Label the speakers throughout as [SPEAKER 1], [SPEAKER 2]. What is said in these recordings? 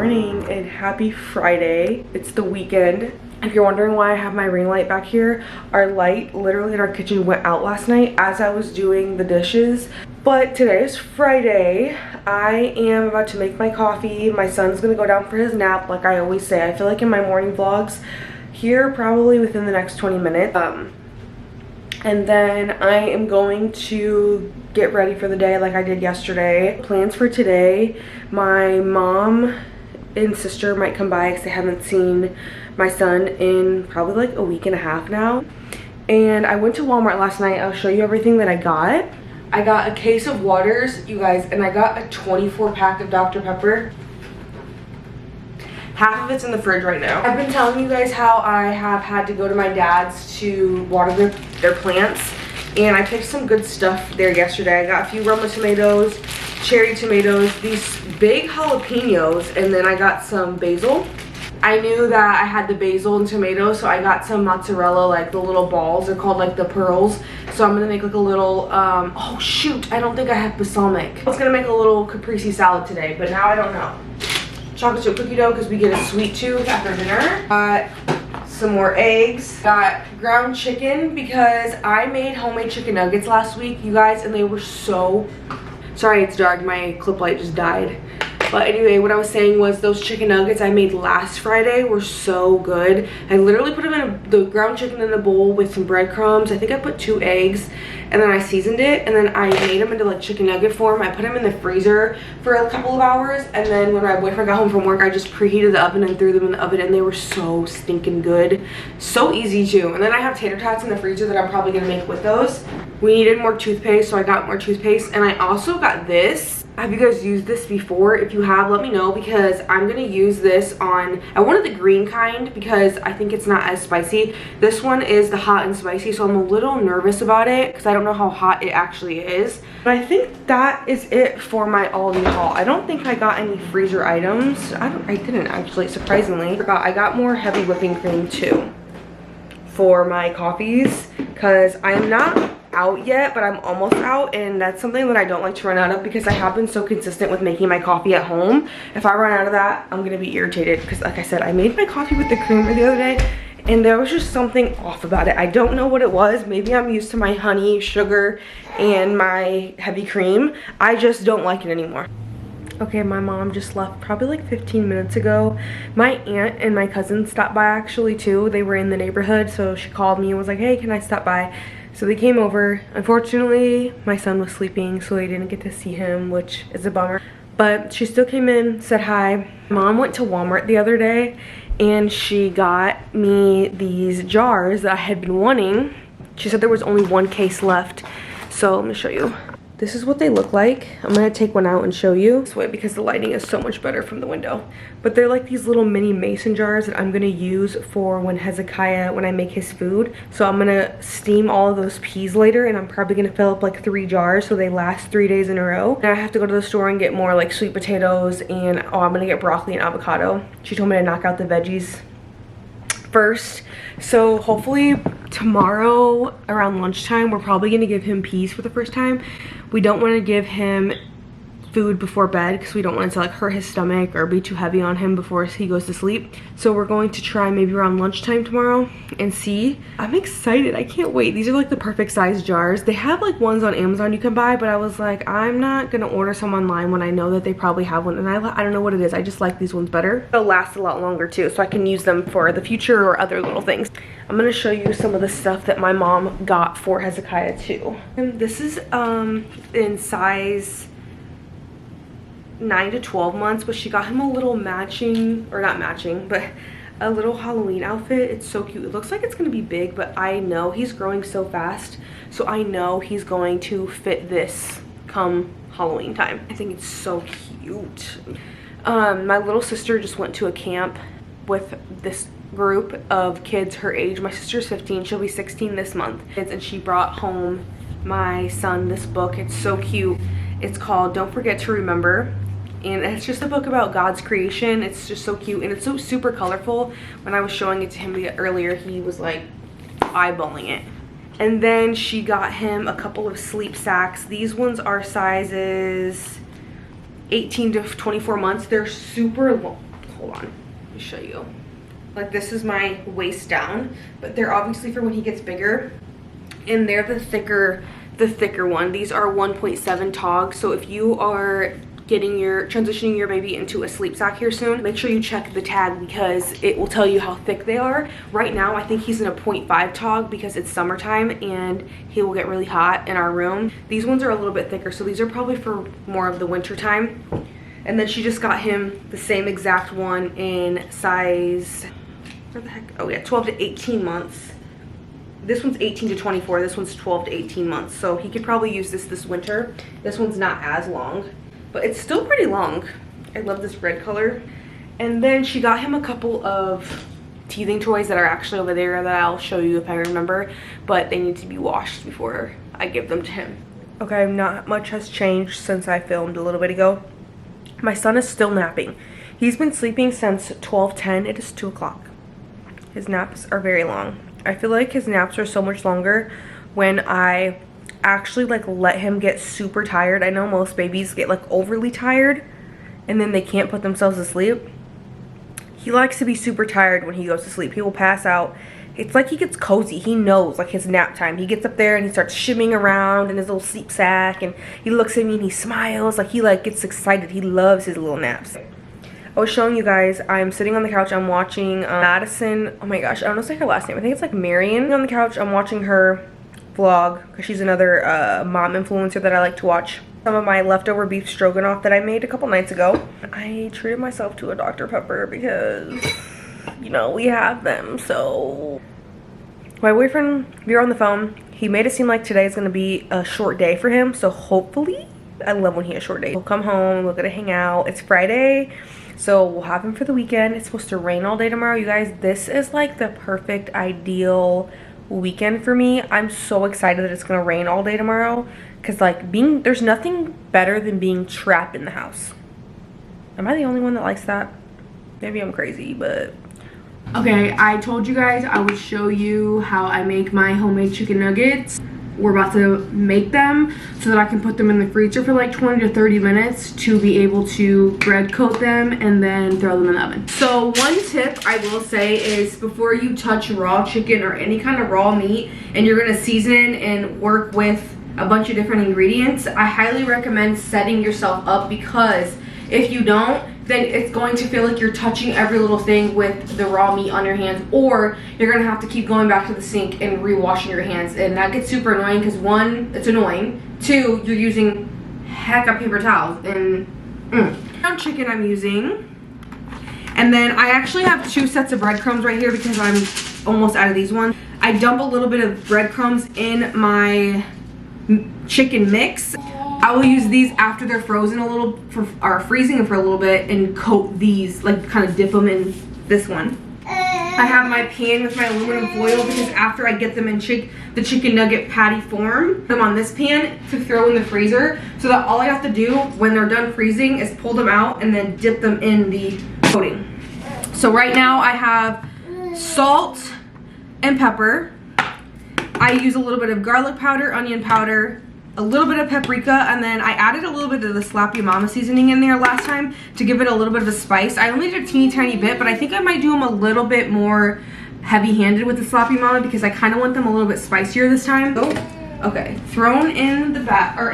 [SPEAKER 1] morning and happy Friday. It's the weekend. If you're wondering why I have my ring light back here, our light literally in our kitchen went out last night as I was doing the dishes. But today is Friday. I am about to make my coffee. My son's gonna go down for his nap like I always say. I feel like in my morning vlogs here probably within the next 20 minutes. And then I am going to get ready for the day like I did yesterday. Plans for today, my mom and sister might come by because they haven't seen my son in probably like a week and a half now. And I went to Walmart last night. I'll show you everything that I got. I got a case of waters, you guys, and I got a 24 pack of Dr. Pepper. Half of it's in the fridge right now. I've been telling you guys how I have had to go to my dad's to water their plants, and I picked some good stuff there yesterday. I got a few Roma tomatoes, cherry tomatoes, these big jalapenos, and then I got some basil. I knew that I had the basil and tomatoes, so I got some mozzarella, like the little balls. They're called like the pearls. So I'm gonna make like a little, oh shoot, I don't think I have balsamic. I was gonna make a little caprese salad today, but now I don't know. Chocolate chip cookie dough because we get a sweet tooth after dinner. Got some more eggs. Got ground chicken because I made homemade chicken nuggets last week, you guys, and they were so, sorry it's dark, my clip light just died. But anyway, what I was saying was those chicken nuggets I made last Friday were so good. I literally put them in the ground chicken in a bowl with some breadcrumbs. I think I put 2 eggs, and then I seasoned it, and then I made them into like chicken nugget form. I put them in the freezer for a couple of hours, and then when my boyfriend got home from work, I just preheated the oven and threw them in the oven, and they were so stinking good. So easy too. And then I have tater tots in the freezer that I'm probably gonna make with those. We needed more toothpaste, so I got more toothpaste, and I also got this. Have you guys used this before? If you have, let me know, because I'm gonna use this on, I wanted the green kind because I think it's not as spicy. This one is the hot and spicy, so I'm a little nervous about it because I don't know how hot it actually is. But I think that is it for my Aldi haul. I don't think I got any freezer items. I didn't actually, surprisingly. I got more heavy whipping cream too for my coffees because I am not out yet, but I'm almost out, and that's something that I don't like to run out of because I have been so consistent with making my coffee at home. If I run out of that, I'm gonna be irritated because, like I said, I made my coffee with the creamer the other day and there was just something off about it. I don't know what it was. Maybe I'm used to my honey, sugar, and my heavy cream. I just don't like it anymore. Okay, my mom just left probably like 15 minutes ago. My aunt and my cousin stopped by actually too. They were in the neighborhood, so she called me and was like, hey, can I stop by? So they came over. Unfortunately, my son was sleeping, so they didn't get to see him, which is a bummer. But she still came in, said hi. Mom went to Walmart the other day, and she got me these jars that I had been wanting. She said there was only 1 case left, so let me show you. This is what they look like. I'm gonna take one out and show you this way because the lighting is so much better from the window. But they're like these little mini mason jars that I'm gonna use for when I make his food. So I'm gonna steam all of those peas later, and I'm probably gonna fill up like 3 jars so they last 3 days in a row. And I have to go to the store and get more like sweet potatoes, and I'm gonna get broccoli and avocado. She told me to knock out the veggies first. So hopefully tomorrow around lunchtime, we're probably gonna give him peas for the first time. We don't want to give him food before bed because we don't want it to like hurt his stomach or be too heavy on him before he goes to sleep. So we're going to try maybe around lunchtime tomorrow and see. I'm excited. I can't wait. These are like the perfect size jars. They have like ones on Amazon you can buy, but I was like, I'm not gonna order some online when I know that they probably have one, and I don't know what it is. I just like these ones better. They'll last a lot longer too, so I can use them for the future or other little things. I'm gonna show you some of the stuff that my mom got for Hezekiah too. And this is in size 9 to 12 months, but she got him a little matching, or not matching, but a little Halloween outfit. It's so cute. It looks like it's gonna be big, but I know he's growing so fast, so I know he's going to fit this come Halloween time. I think it's so cute. My little sister just went to a camp with this group of kids her age. My sister's 15, she'll be 16 this month, and she brought home my son this book. It's so cute. It's called Don't Forget to Remember, and it's just a book about God's creation. It's just so cute, and it's so super colorful. When I was showing it to him earlier, he was like eyeballing it. And then she got him a couple of sleep sacks. These ones are sizes 18 to 24 months. They're super hold on, let me show you. Like this is my waist down, but they're obviously for when he gets bigger, and they're the thicker one. These are 1.7 tog, so if you are transitioning your baby into a sleep sack here soon, make sure you check the tag because it will tell you how thick they are. Right now I think he's in a 0.5 tog because it's summertime and he will get really hot in our room. These ones are a little bit thicker, so these are probably for more of the winter time. And then she just got him the same exact one in size, where the heck, oh yeah, 12 to 18 months. This one's 18 to 24, this one's 12 to 18 months, so he could probably use this winter. This one's not as long, but it's still pretty long. I love this red color. And then she got him a couple of teething toys that are actually over there that I'll show you if I remember, but they need to be washed before I give them to him. Okay, not much has changed since I filmed a little bit ago. My son is still napping. He's been sleeping since 12:10. It is 2 o'clock. His naps are very long. I feel like his naps are so much longer when I actually like let him get super tired. I know most babies get like overly tired and then they can't put themselves to sleep. He likes to be super tired when he goes to sleep. He will pass out. It's like he gets cozy. He knows like his nap time. He gets up there and he starts shimmying around in his little sleep sack and he looks at me and he smiles like he like gets excited. He loves his little naps. I was showing you guys, I'm sitting on the couch, I'm watching Madison, oh my gosh, I don't know if it's her last name, I think it's like Marion. On the couch, I'm watching her vlog, because she's another mom influencer that I like to watch. Some of my leftover beef stroganoff that I made a couple nights ago. I treated myself to a Dr. Pepper because, you know, we have them, so. My boyfriend, we were on the phone, he made it seem like today is going to be a short day for him, so hopefully, I love when he has short days. We'll come home, we're going to hang out, it's Friday. So we'll have him for the weekend. It's supposed to rain all day tomorrow. You guys, this is like the perfect ideal weekend for me. I'm so excited that it's gonna rain all day tomorrow because like there's nothing better than being trapped in the house. Am I the only one that likes that? Maybe I'm crazy, but okay, I told you guys I would show you how I make my homemade chicken nuggets. We're about to make them so that I can put them in the freezer for like 20 to 30 minutes to be able to bread coat them and then throw them in the oven. So one tip I will say is before you touch raw chicken or any kind of raw meat and you're gonna season and work with a bunch of different ingredients, I highly recommend setting yourself up because if you don't, then it's going to feel like you're touching every little thing with the raw meat on your hands, or you're gonna have to keep going back to the sink and re-washing your hands, and that gets super annoying because one, it's annoying, two, you're using heck of paper towels, and ground chicken I'm using. And then I actually have 2 sets of breadcrumbs right here because I'm almost out of these ones. I dump a little bit of breadcrumbs in my chicken mix. I will use these after they're frozen a little, or freezing for a little bit, and coat these, like kind of dip them in this one. I have my pan with my aluminum foil because after I get them in the chicken nugget patty form, put them on this pan to throw in the freezer so that all I have to do when they're done freezing is pull them out and then dip them in the coating. So right now I have salt and pepper. I use a little bit of garlic powder, onion powder, a little bit of paprika, and then I added a little bit of the Slap Your Mama seasoning in there last time to give it a little bit of a spice. I only did a teeny tiny bit, but I think I might do them a little bit more heavy-handed with the Slap Your Mama because I kind of want them a little bit spicier this time. Oh, okay, thrown in the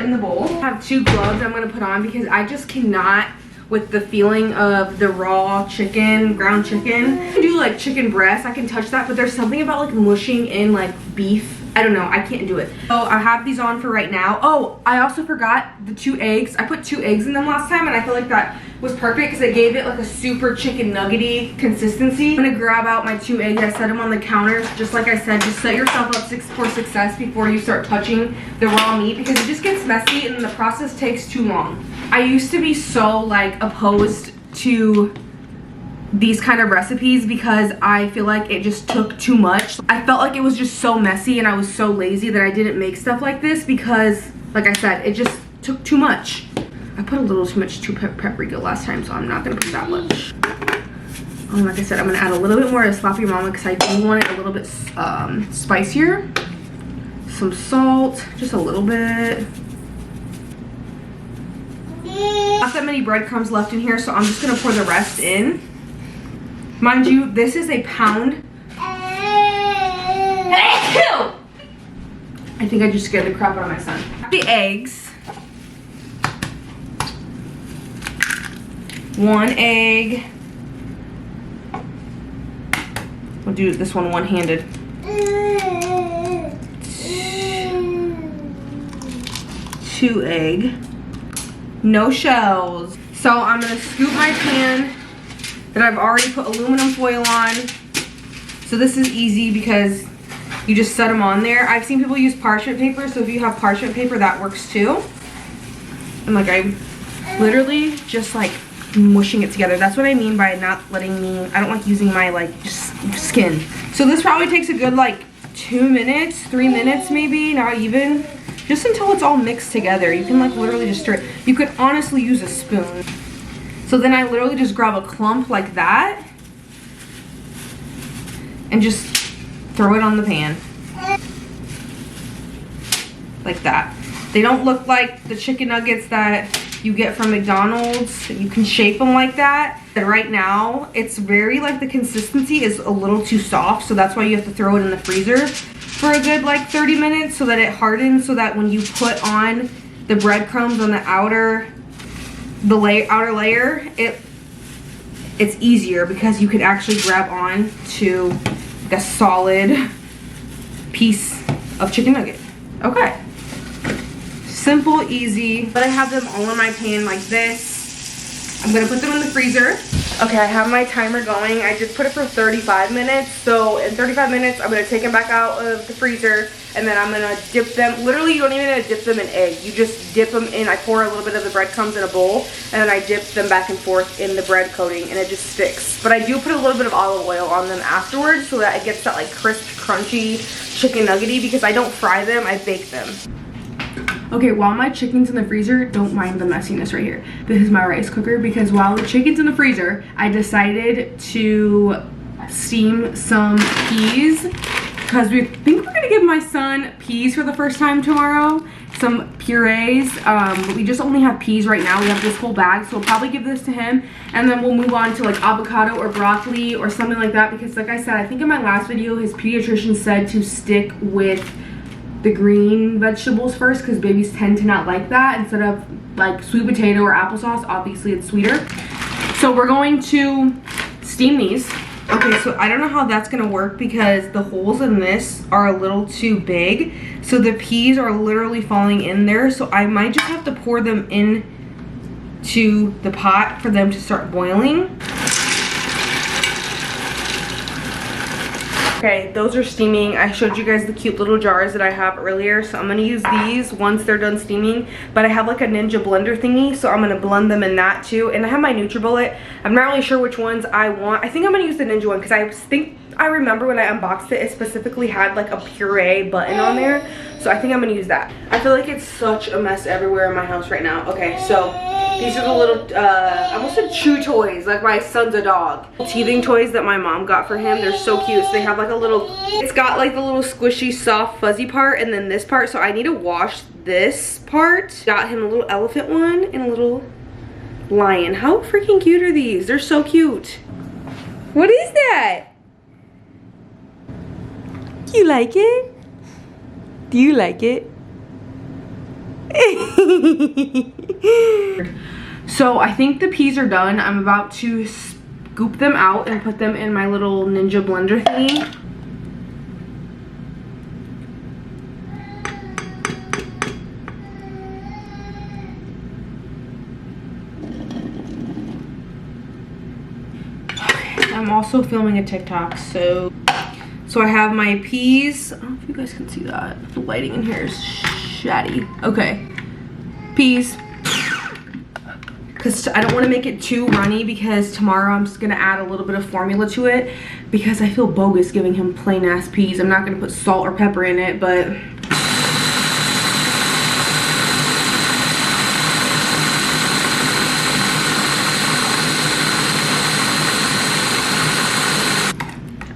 [SPEAKER 1] in the bowl. I have 2 gloves I'm gonna put on because I just cannot with the feeling of the raw chicken, ground chicken. I can do like chicken breast, I can touch that, but there's something about like mushing in like beef. I don't know, I can't do it. So I have these on for right now. Oh, I also forgot the 2 eggs. I put 2 eggs in them last time and I feel like that was perfect because it gave it like a super chicken nuggety consistency. I'm gonna grab out my 2 eggs. I set them on the counter. Just like I said, just set yourself up for success before you start touching the raw meat because it just gets messy and the process takes too long. I used to be so like opposed to these kind of recipes because I feel like it just took too much. I felt like it was just so messy and I was so lazy that I didn't make stuff like this because, like I said, it just took too much. I put a little too much paprika last time, so I'm not gonna put that much. Like I said, I'm gonna add a little bit more of Slap Your Mama because I do want it a little bit spicier. Some salt, just a little bit. Not that many breadcrumbs left in here, so I'm just gonna pour the rest in. Mind you, this is a pound. I think I just scared the crap out of my son. The eggs. 1 egg. We'll do this one one-handed. 2 egg. No shells. So I'm gonna scoop my pan that I've already put aluminum foil on. So this is easy because you just set them on there. I've seen people use parchment paper, so if you have parchment paper, that works too. And like I'm literally just like mushing it together. That's what I mean by not letting me, I don't like using my like just skin. So this probably takes a good like 2 minutes, 3 minutes maybe, not even. Just until it's all mixed together. You can like literally just stir it. You could honestly use a spoon. So then I literally just grab a clump like that and just throw it on the pan. Like that. They don't look like the chicken nuggets that you get from McDonald's. You can shape them like that. And right now, it's very like the consistency is a little too soft, so that's why you have to throw it in the freezer for a good like 30 minutes so that it hardens, so that when you put on the breadcrumbs on the outer layer, it's easier because you can actually grab on to a solid piece of chicken nugget. Okay. Simple, easy. But I have them all in my pan like this. I'm gonna put them in the freezer. Okay, I have my timer going. I just put it for 35 minutes. So in 35 minutes, I'm gonna take them back out of the freezer and then I'm gonna dip them. Literally, you don't even have to dip them in egg. You just dip them in. I pour a little bit of the breadcrumbs in a bowl and then I dip them back and forth in the bread coating and it just sticks. But I do put a little bit of olive oil on them afterwards so that it gets that like crisp, crunchy chicken nuggety, because I don't fry them, I bake them. Okay, while my chicken's in the freezer, don't mind the messiness right here. This is my rice cooker, because while the chicken's in the freezer, I decided to steam some peas, because we think we're gonna give my son peas for the first time tomorrow. Some purees, but we just only have peas right now. We have this whole bag, so we'll probably give this to him, and then we'll move on to like avocado or broccoli or something like that, because like I said, I think in my last video, his pediatrician said to stick with the green vegetables first, because babies tend to not like that. Instead of like sweet potato or applesauce, obviously it's sweeter. So we're going to steam these. Okay, so I don't know how that's gonna work because the holes in this are a little too big. So the peas are literally falling in there. So I might just have to pour them in to the pot for them to start boiling. Okay, those are steaming. I showed you guys the cute little jars that I have earlier, so I'm gonna use these once they're done steaming. But I have like a Ninja blender thingy, so I'm gonna blend them in that too. And I have my NutriBullet. I'm not really sure which ones I want. I think I'm gonna use the Ninja one, because I remember when I unboxed it, it specifically had like a puree button on there. So I think I'm gonna use that. I feel like it's such a mess everywhere in my house right now. Okay, so these are the little, I almost said chew toys, like my son's a dog. Teething toys that my mom got for him. They're so cute. So they have like a little, it's got like the little squishy, soft, fuzzy part and then this part. So I need to wash this part. Got him a little elephant one and a little lion. How freaking cute are these? They're so cute. What is that? You like it? Do you like it? So I think the peas are done. I'm about to scoop them out and put them in my little Ninja blender thingy. Okay, I'm also filming a TikTok, so I have my peas. I don't know if you guys can see that. The lighting in here is shatty. Okay, peas. Because I don't want to make it too runny, because tomorrow I'm just going to add a little bit of formula to it, because I feel bogus giving him plain ass peas. I'm not going to put salt or pepper in it, but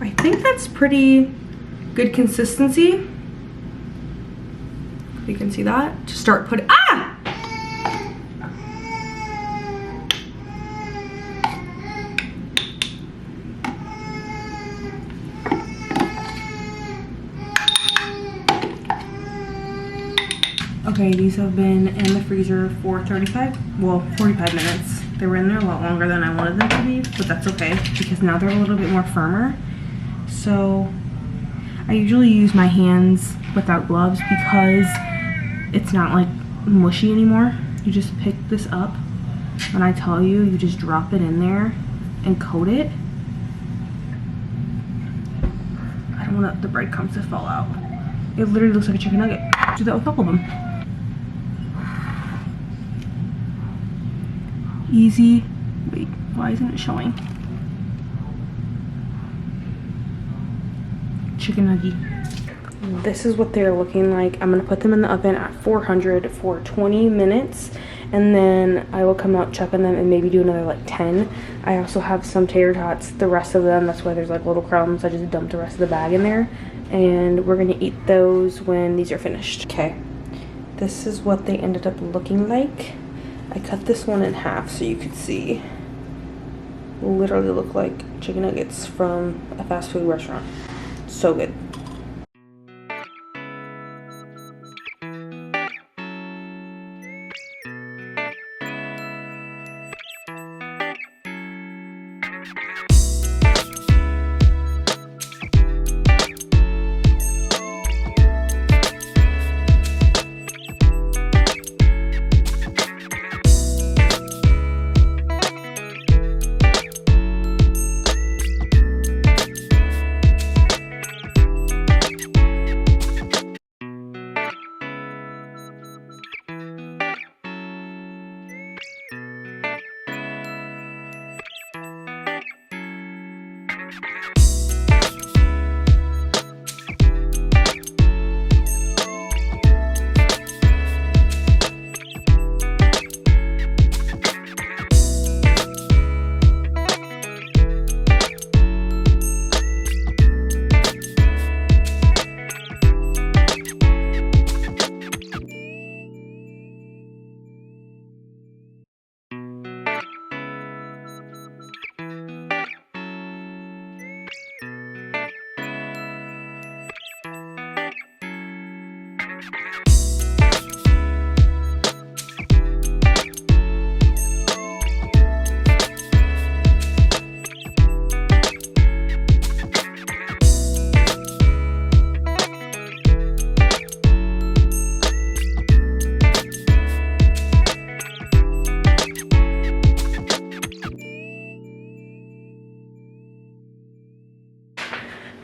[SPEAKER 1] I think that's pretty good consistency. You can see that. To start putting, Okay, these have been in the freezer for 45 minutes. They were in there a lot longer than I wanted them to be, but that's okay because now they're a little bit more firmer. So I usually use my hands without gloves because it's not like mushy anymore. You just pick this up. When I tell you, you just drop it in there and coat it. I don't want the breadcrumbs to fall out. It literally looks like a chicken nugget. Do that with all of them. Easy. Wait, why isn't it showing? Chicken nugget. This is what they're looking like. I'm gonna put them in the oven at 400 for 20 minutes, and then I will come out, check on them, and maybe do another like 10. I also have some tater tots, the rest of them, that's why there's like little crumbs. I just dumped the rest of the bag in there, and we're gonna eat those when these are finished. Okay, this is what they ended up looking like. I cut this one in half so you could see. Literally look like chicken nuggets from a fast food restaurant. So good.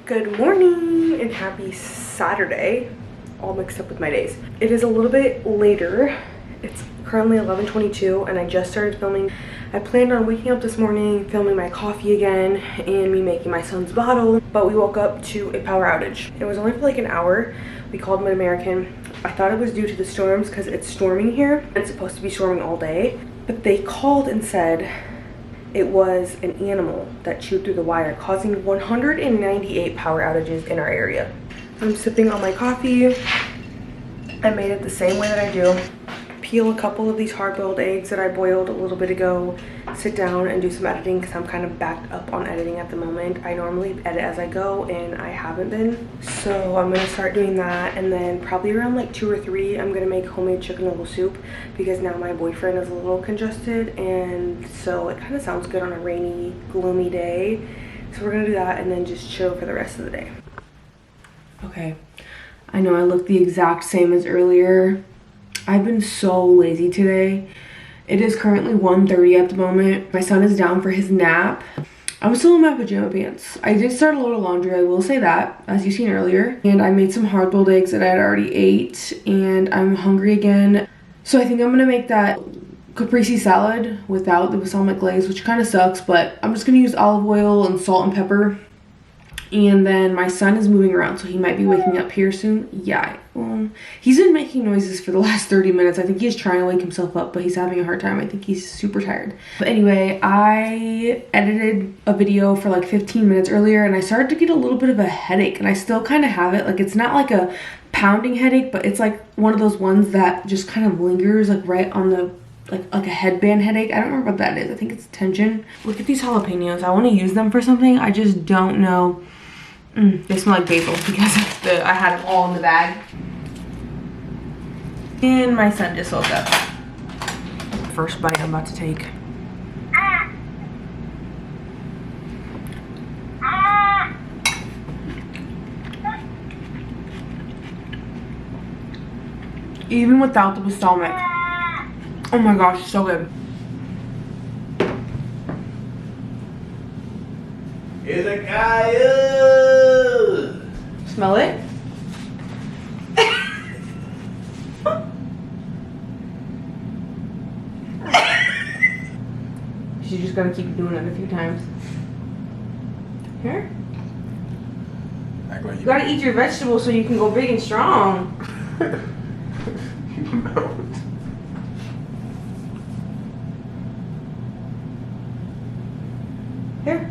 [SPEAKER 1] Good morning and happy Saturday. All mixed up with my days. It is a little bit later. It's currently 11:22 and I just started filming. I planned on waking up this morning, filming my coffee again, and me making my son's bottle, but we woke up to a power outage. It was only for like an hour. We called Mid-American. I thought it was due to the storms because it's storming here. It's supposed to be storming all day, but they called and said it was an animal that chewed through the wire, causing 198 power outages in our area. I'm sipping on my coffee. I made it the same way that I do. Peel a couple of these hard-boiled eggs that I boiled a little bit ago, sit down and do some editing because I'm kind of backed up on editing at the moment. I normally edit as I go and I haven't been. So I'm gonna start doing that, and then probably around like 2 or 3, I'm gonna make homemade chicken noodle soup because now my boyfriend is a little congested, and so it kind of sounds good on a rainy, gloomy day. So we're gonna do that and then just chill for the rest of the day. Okay, I know I look the exact same as earlier. I've been so lazy today. It is currently 1:30 at the moment. My son is down for his nap. I'm still in my pajama pants. I did start a load of laundry, I will say that, as you've seen earlier. And I made some hard-boiled eggs that I had already ate, and I'm hungry again. So I think I'm gonna make that caprese salad without the balsamic glaze, which kind of sucks, but I'm just gonna use olive oil and salt and pepper. And then my son is moving around, so he might be waking up here soon. Yeah, he's been making noises for the last 30 minutes. I think he's trying to wake himself up, but he's having a hard time. I think he's super tired. But anyway, I edited a video for like 15 minutes earlier, and I started to get a little bit of a headache, and I still kind of have it. Like, it's not like a pounding headache, but it's like one of those ones that just kind of lingers like right on the like a headband headache. I don't remember what that is. I think it's tension. Look at these jalapenos. I want to use them for something. I just don't know. They smell like basil because I had them all in the bag. And my son just woke up. First bite I'm about to take. Even without the balsamic. Oh my gosh, so good.
[SPEAKER 2] It's a coyote.
[SPEAKER 1] Smell it? She's just gonna keep doing it a few times. Here. You gotta eat your vegetables so you can go big and strong. Here.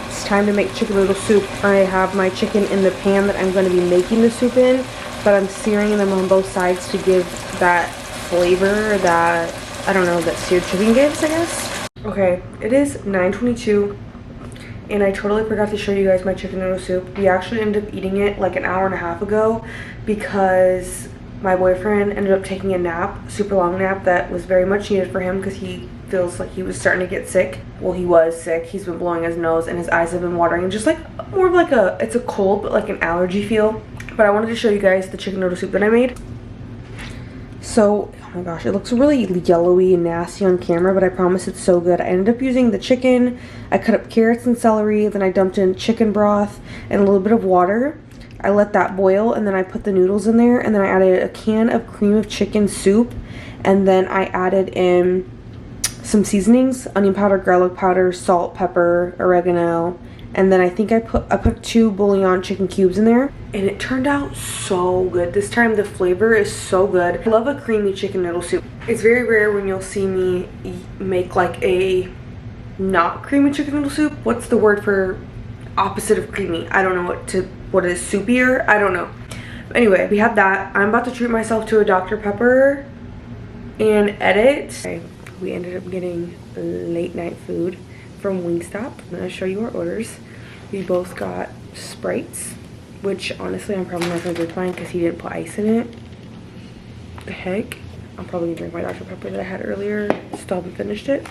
[SPEAKER 1] It's time to make chicken noodle soup. I have my chicken in the pan that I'm going to be making the soup in, but I'm searing them on both sides to give that flavor that, I don't know, that seared chicken gives, I guess. Okay, it is 9:22. And I totally forgot to show you guys my chicken noodle soup. We actually ended up eating it like an hour and a half ago because my boyfriend ended up taking a nap, super long nap that was very much needed for him because he feels like he was starting to get sick. Well, he was sick. He's been blowing his nose and his eyes have been watering. Just like more of like it's a cold, but like an allergy feel. But I wanted to show you guys the chicken noodle soup that I made. So, oh my gosh, it looks really yellowy and nasty on camera, but I promise it's so good. I ended up using the chicken. I cut up carrots and celery, then I dumped in chicken broth and a little bit of water. I let that boil, and then I put the noodles in there, and then I added a can of cream of chicken soup, and then I added in some seasonings, onion powder, garlic powder, salt, pepper, oregano, and then I think I put 2 bouillon chicken cubes in there, and it turned out so good. This time the flavor is so good. I love a creamy chicken noodle soup. It's very rare when you'll see me make like a not creamy chicken noodle soup. What's the word for opposite of creamy? I don't know what is soupier. I don't know. But anyway, we have that. I'm about to treat myself to a Dr. Pepper and edit. Okay, we ended up getting late night food from Wingstop. I'm gonna show you our orders. We both got Sprites, which honestly I'm probably not gonna drink mine because he didn't put ice in it. The heck? I'm probably gonna drink my Dr. Pepper that I had earlier. Still haven't finished it.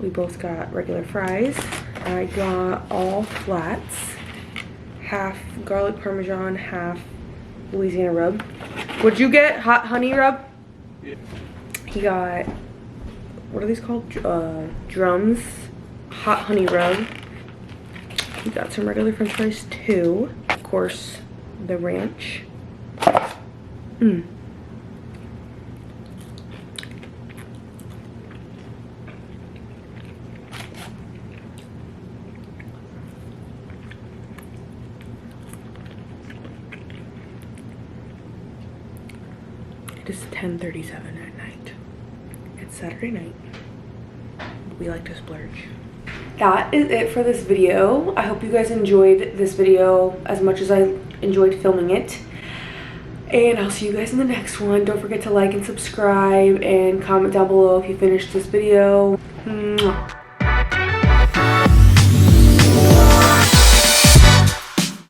[SPEAKER 1] We both got regular fries. I got all flats. Half garlic parmesan, half Louisiana rub. What'd you get? Hot honey rub? Yeah. He got, what are these called? Drums. Hot honey rub. We got some regular french fries too. Of course, the ranch. It is 10:37 at night. It's Saturday night. We like to splurge. That is it for this video. I hope you guys enjoyed this video as much as I enjoyed filming it. And I'll see you guys in the next one. Don't forget to like and subscribe and comment down below if you finished this video. Mwah.